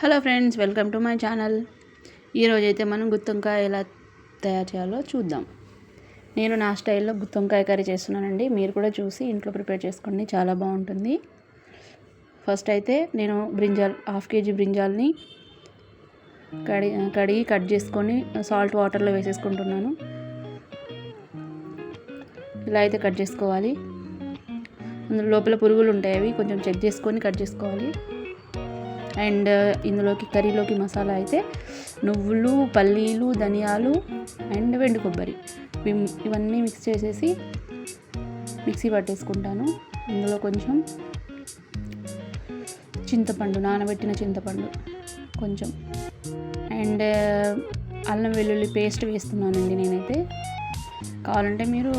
Hello friends, welcome to my channel. ఈరోజైతే మనం గుత్తొంకాయ ఎలా తయారు చేయాలో చూద్దాం. నేను నా స్టైల్లో గుత్తొంకాయ కర్రీ చేస్తున్నానండి. మీరు కూడా చూసి ఇంట్లో ప్రిపేర్ చేసుకోండి, చాలా బాగుంటుంది. ఫస్ట్ అయితే నేను బ్రింజాల్ 1/2 kg బ్రింజాల్ని కడిగి కట్ చేసుకొని సాల్ట్ వాటర్లో వేసేసుకుంటున్నాను. ఇలా అయితే కట్ చేసుకోవాలి. అందులో లోపల పురుగులు ఉంటాయి, అవి కొంచెం చెక్ చేసుకొని కట్ చేసుకోవాలి. అండ్ ఇందులోకి కర్రీలోకి మసాలా అయితే నువ్వులు, పల్లీలు, ధనియాలు అండ్ వెండి కొబ్బరి ఇవన్నీ మిక్స్ చేసేసి మిక్సీ పట్టేసుకుంటాను. ఇందులో కొంచెం చింతపండు, నానబెట్టిన చింతపండు కొంచెం, అండ్ అల్లం వెల్లుల్లి పేస్ట్ వేస్తున్నానండి నేనైతే. కావాలంటే మీరు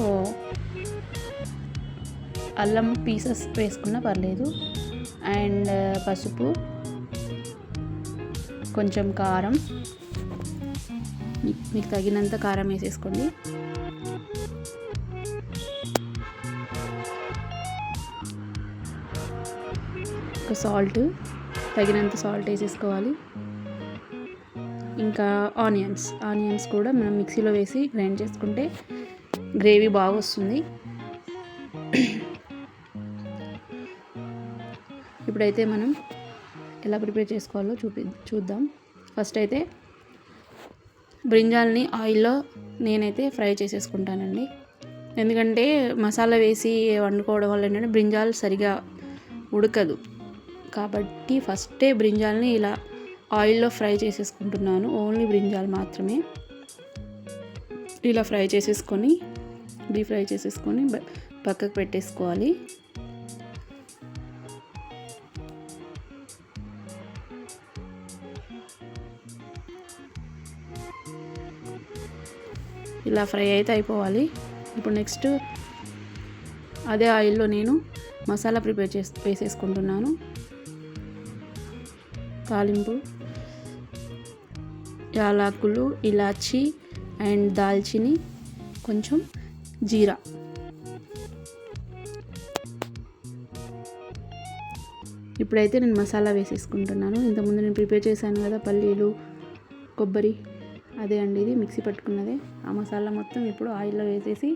అల్లం పీసెస్ వేసుకున్నా పర్లేదు. అండ్ పసుపు, కొంచెం కారం, మీకు తగినంత కారం వేసేసుకోండి. ఒక సాల్ట్, తగినంత సాల్ట్ వేసేసుకోవాలి. ఇంకా ఆనియన్స్ కూడా మనం మిక్సీలో వేసి గ్రైండ్ చేసుకుంటే గ్రేవీ బాగా వస్తుంది. ఇప్పుడైతే మనం ఎలా ప్రిపేర్ చేసుకోవాలో చూద్దాం. ఫస్ట్ అయితే బ్రింజాల్ని ఆయిల్లో నేనైతే ఫ్రై చేసేసుకుంటానండి. ఎందుకంటే మసాలా వేసి వండుకోవడం వల్ల ఏంటంటే బ్రింజాల్ సరిగా ఉడకదు. కాబట్టి ఫస్టే బ్రింజాల్ని ఇలా ఆయిల్లో ఫ్రై చేసేసుకుంటున్నాను. ఓన్లీ బ్రింజాల్ మాత్రమే ఇలా డీప్ ఫ్రై చేసేసుకొని పక్కకు పెట్టేసుకోవాలి. ఇలా ఫ్రై అయితే అయిపోవాలి. ఇప్పుడు నెక్స్ట్ అదే ఆయిల్లో నేను మసాలా ప్రిపేర్ వేసేసుకుంటున్నాను. తాలింపు, యాలకులు, ఇలాచి అండ్ దాల్చిని, కొంచెం జీరా. ఇప్పుడైతే నేను మసాలా వేసేసుకుంటున్నాను. ఇంతకుముందు నేను ప్రిపేర్ చేశాను కదా, పల్లీలు, కొబ్బరి, అదే అండి ఇది మిక్సీ పట్టుకున్నదే. ఆ మసాలా మొత్తం ఇప్పుడు ఆయిల్లో వేసేసి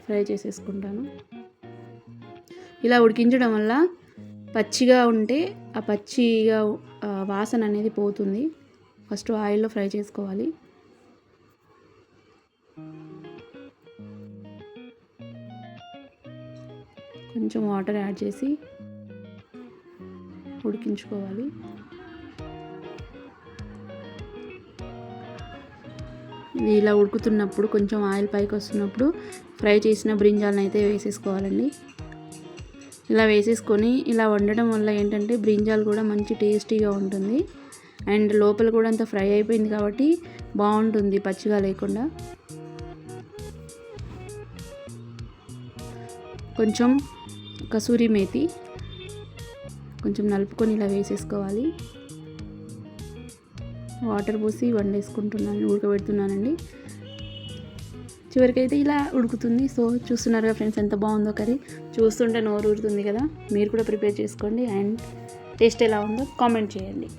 ఫ్రై చేసేసుకుంటాను. ఇలా ఉడికించడం వల్ల పచ్చిగా ఉంటే ఆ పచ్చిగా వాసన అనేది పోతుంది. ఫస్ట్ ఆయిల్లో ఫ్రై చేసుకోవాలి. కొంచెం వాటర్ యాడ్ చేసి ఉడికించుకోవాలి. ఇది ఇలా ఉడుకుతున్నప్పుడు కొంచెం ఆయిల్ పైకి వస్తున్నప్పుడు ఫ్రై చేసిన బ్రింజాల్ని అయితే వేసేసుకోవాలండి. ఇలా వేసేసుకొని ఇలా వండడం వల్ల ఏంటంటే బ్రింజాల్ కూడా మంచి టేస్టీగా ఉంటుంది. అండ్ లోపల కూడా అంత ఫ్రై అయిపోయింది కాబట్టి బాగుంటుంది, పచ్చిగా లేకుండా. కొంచెం కసూరి మేతి కొంచెం నలుపుకొని ఇలా వేసేసుకోవాలి. వాటర్ పోసి ఉడకబెడుతున్నానండి. చివరికైతే ఇలా ఉడుకుతుంది. సో చూస్తున్నారుగా ఫ్రెండ్స్, ఎంత బాగుందో కర్రీ. చూస్తుంటే నోరు ఊరుతుంది కదా. మీరు కూడా ప్రిపేర్ చేసుకోండి అండ్ టేస్ట్ ఎలా ఉందో కామెంట్ చేయండి.